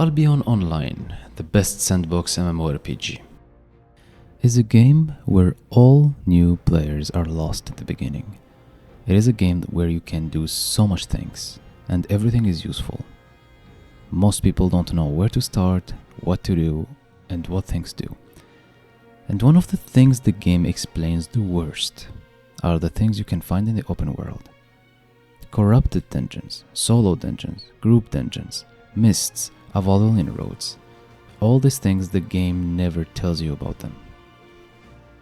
Albion Online, the best sandbox MMORPG, is a game where all new players are lost at the beginning. It is a game where you can do so much things, and everything is useful. Most people don't know where to start, what to do, and what things do. And one of the things the game explains the worst are the things you can find in the open world. Corrupted dungeons, solo dungeons, group dungeons, mists, avoidable inroads. All these things the game never tells you about them.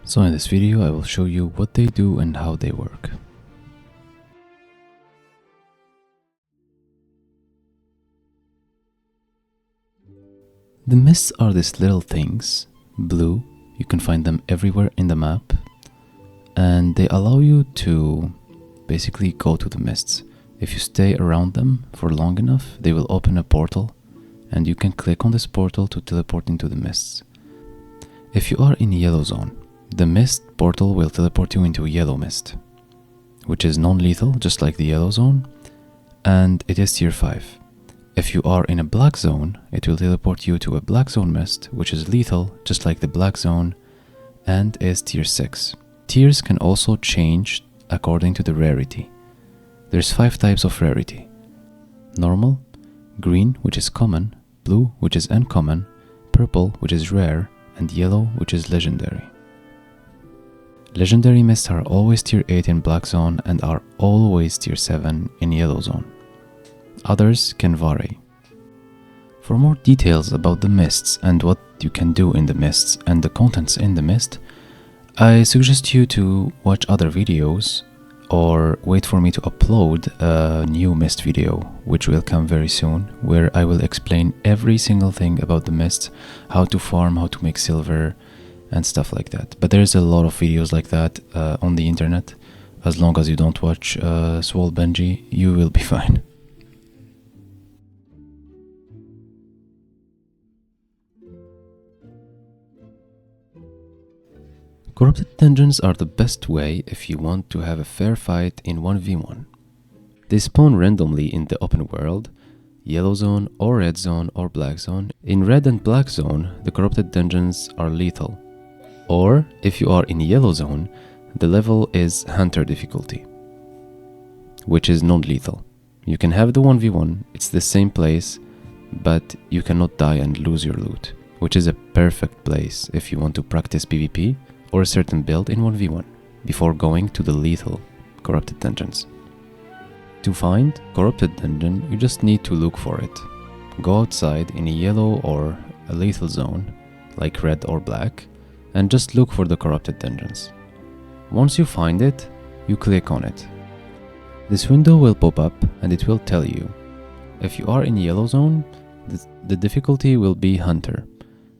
So in this video I will show you what they do and how they work. The mists are these little things, blue, you can find them everywhere in the map, and they allow you to basically go to the mists. If you stay around them for long enough, they will open a portal, and you can click on this portal to teleport into the mists. If you are in yellow zone, the mist portal will teleport you into a yellow mist, which is non-lethal, just like the yellow zone, and it is tier 5. If you are in a black zone, it will teleport you to a black zone mist, which is lethal, just like the black zone, and is tier 6. Tiers can also change according to the rarity. There's 5 types of rarity: normal, green, which is common, blue, which is uncommon, purple, which is rare, and yellow, which is legendary. Legendary mists are always tier 8 in black zone and are always tier 7 in yellow zone. Others can vary. For more details about the mists and what you can do in the mists and the contents in the mist, I suggest you to watch other videos or wait for me to upload a new mist video, which will come very soon, where I will explain every single thing about the mists, how to farm, how to make silver, and stuff like that. But there's a lot of videos like that on the internet. As long as you don't watch Swole Benji, you will be fine. Corrupted dungeons are the best way if you want to have a fair fight in 1v1. They spawn randomly in the open world, yellow zone or red zone or black zone. In red and black zone, the corrupted dungeons are lethal. Or, if you are in yellow zone, the level is hunter difficulty, which is non-lethal. You can have the 1v1, it's the same place, but you cannot die and lose your loot, which is a perfect place if you want to practice PvP or a certain build in 1v1 before going to the lethal corrupted dungeons. To find corrupted dungeon, you just need to look for it. Go outside in a yellow or a lethal zone, like red or black, and just look for the corrupted dungeons. Once you find it, you click on it. This window will pop up and it will tell you. If you are in yellow zone, the difficulty will be hunter.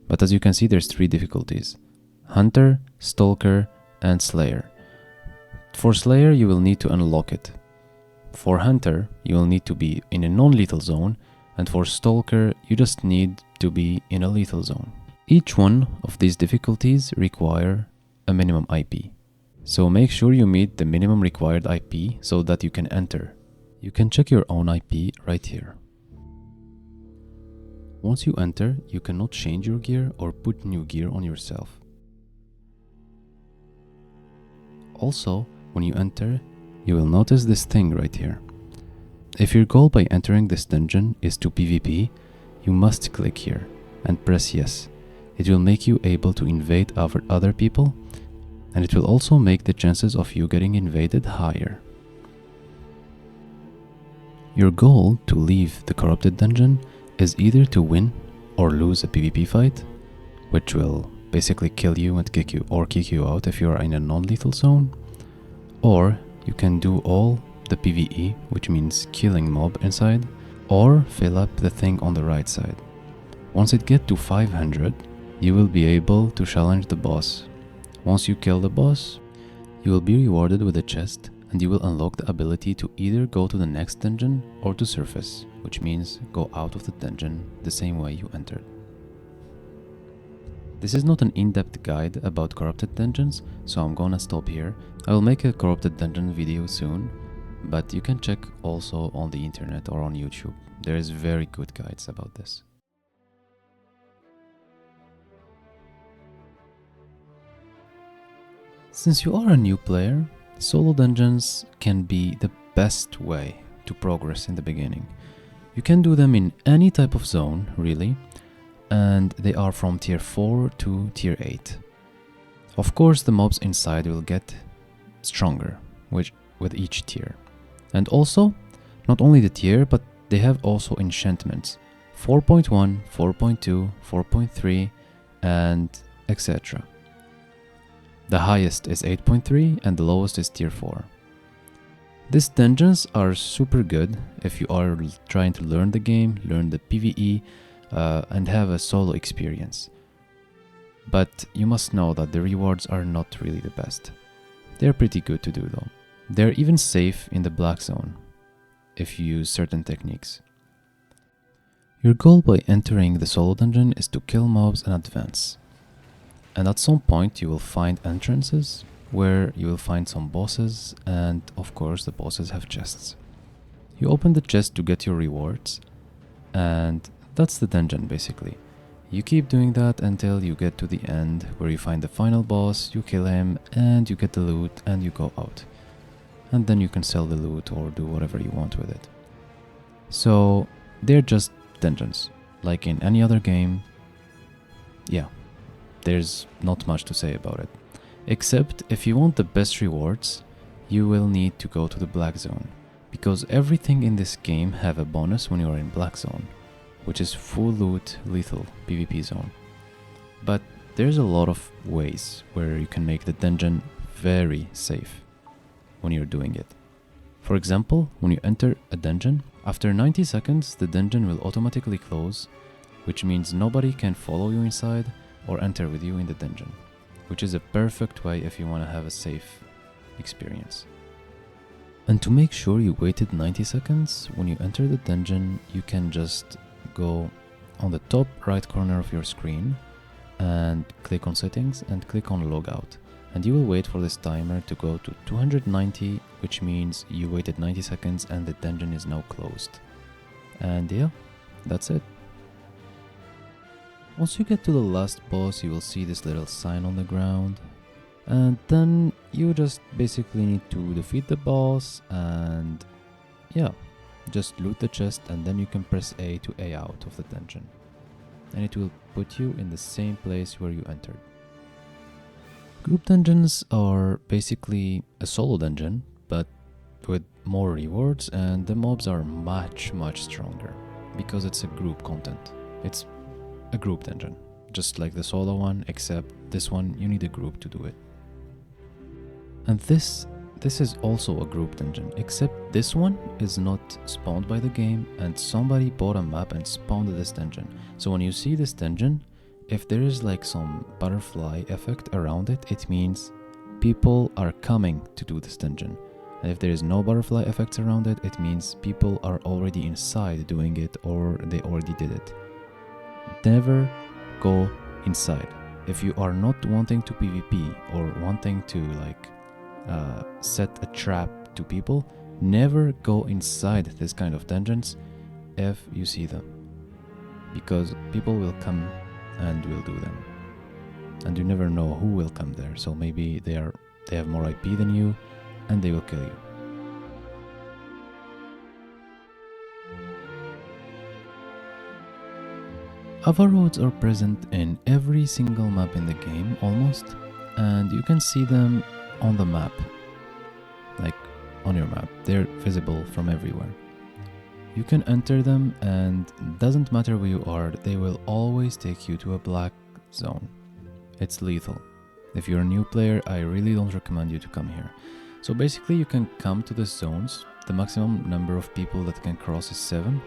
But as you can see, there's 3 difficulties: Hunter, Stalker, and Slayer. For Slayer, you will need to unlock it. For Hunter, you will need to be in a non-lethal zone, and for Stalker, you just need to be in a lethal zone. Each one of these difficulties require a minimum IP. So make sure you meet the minimum required IP so that you can enter. You can check your own IP right here. Once you enter, you cannot change your gear or put new gear on yourself. Also, when you enter, you will notice this thing right here. If your goal by entering this dungeon is to PvP, you must click here and press yes. It will make you able to invade other people, and it will also make the chances of you getting invaded higher. Your goal to leave the corrupted dungeon is either to win or lose a PvP fight, which will basically kill you and kick you out if you are in a non-lethal zone, or you can do all the PvE, which means killing mob inside, or fill up the thing on the right side. Once it gets to 500, you will be able to challenge the boss. Once you kill the boss, you will be rewarded with a chest, and you will unlock the ability to either go to the next dungeon or to surface, which means go out of the dungeon the same way you entered. This is not an in-depth guide about corrupted dungeons, so I'm gonna stop here. I will make a corrupted dungeon video soon, but you can check also on the internet or on YouTube. There is very good guides about this. Since you are a new player, solo dungeons can be the best way to progress in the beginning. You can do them in any type of zone, really, and they are from tier 4 to tier 8. Of course, the mobs inside will get stronger with each tier. And also, not only the tier, but they have also enchantments 4.1, 4.2, 4.3, and etc. The highest is 8.3 and the lowest is tier 4. These dungeons are super good if you are trying to learn the game, learn the PvE, and have a solo experience. But you must know that the rewards are not really the best. They're pretty good to do though. They're even safe in the black zone if you use certain techniques. Your goal by entering the solo dungeon is to kill mobs and advance. And at some point you will find entrances where you will find some bosses, and of course the bosses have chests. You open the chest to get your rewards, and that's the dungeon basically. You keep doing that until you get to the end where you find the final boss, you kill him, and you get the loot and you go out. And then you can sell the loot or do whatever you want with it. So they're just dungeons, like in any other game. Yeah, there's not much to say about it. Except if you want the best rewards, you will need to go to the black zone, because everything in this game have a bonus when you are in black zone, which is full loot lethal PvP zone. But there's a lot of ways where you can make the dungeon very safe when you're doing it. For example, when you enter a dungeon, after 90 seconds the dungeon will automatically close, which means nobody can follow you inside or enter with you in the dungeon, which is a perfect way if you want to have a safe experience. And to make sure you waited 90 seconds, when you enter the dungeon, you can just go on the top right corner of your screen and click on settings and click on logout. And you will wait for this timer to go to 290, which means you waited 90 seconds and the dungeon is now closed. And yeah, that's it. Once you get to the last boss, you will see this little sign on the ground. And then you just basically need to defeat the boss and yeah, just loot the chest, and then you can press A to A out of the dungeon. And it will put you in the same place where you entered. Group dungeons are basically a solo dungeon, but with more rewards, and the mobs are much stronger because it's a group content. It's a group dungeon, just like the solo one, except this one you need a group to do it. And this is also a group dungeon, except this one is not spawned by the game, and somebody bought a map and spawned this dungeon. So when you see this dungeon, if there is like some butterfly effect around it, it means people are coming to do this dungeon. And if there is no butterfly effects around it, it means people are already inside doing it, or they already did it. Never go inside. If you are not wanting to PvP or wanting to set a trap to people, never go inside this kind of dungeons if you see them, because people will come and will do them, and you never know who will come there. So maybe they have more IP than you and they will kill you. Avaroads are present in every single map in the game almost, and you can see them on the map, like on your map. They're visible from everywhere. You can enter them, and doesn't matter where you are, they will always take you to a black zone. It's lethal. If you're a new player, I really don't recommend you to come here. So basically you can come to the zones. The maximum number of people that can cross is 7,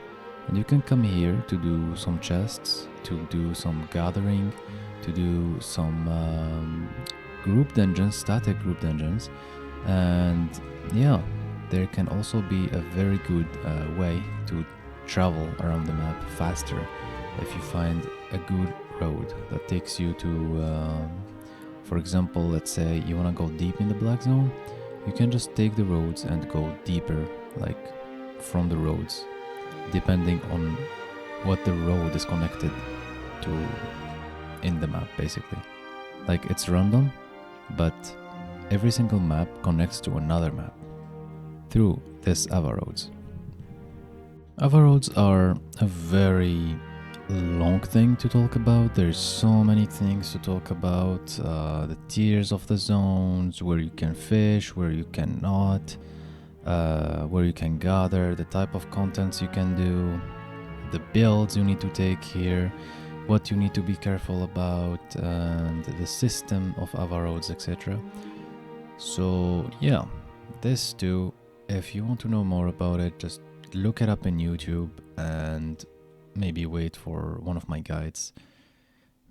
and you can come here to do some chests, to do some gathering, to do some group dungeons, static group dungeons. And yeah, there can also be a very good way to travel around the map faster if you find a good road that takes you to, for example, let's say you want to go deep in the black zone, you can just take the roads and go deeper, like from the roads, depending on what the road is connected to in the map, basically. Like, it's random, but every single map connects to another map through this Ava roads. Ava roads are a very long thing to talk about. There's so many things to talk about. The tiers of the zones, where you can fish, where you cannot, where you can gather, the type of contents you can do, the builds you need to take here, what you need to be careful about, and the system of Ava roads, etc. So yeah, this too, if you want to know more about it, just look it up in YouTube and maybe wait for one of my guides,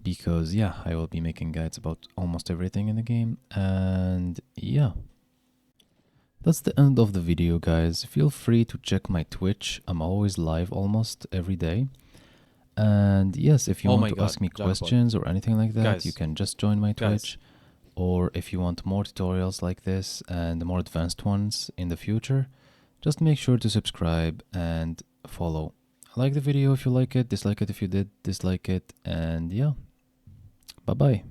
because yeah, I will be making guides about almost everything in the game. And yeah, that's the end of the video, guys. Feel free to check my Twitch. I'm always live almost every day. And yes, if you want to ask me questions or anything like that, you can just join my Twitch. Or if you want more tutorials like this and more advanced ones in the future, just make sure to subscribe and follow. Like the video if you like it, dislike it if you did dislike it, and yeah, bye bye.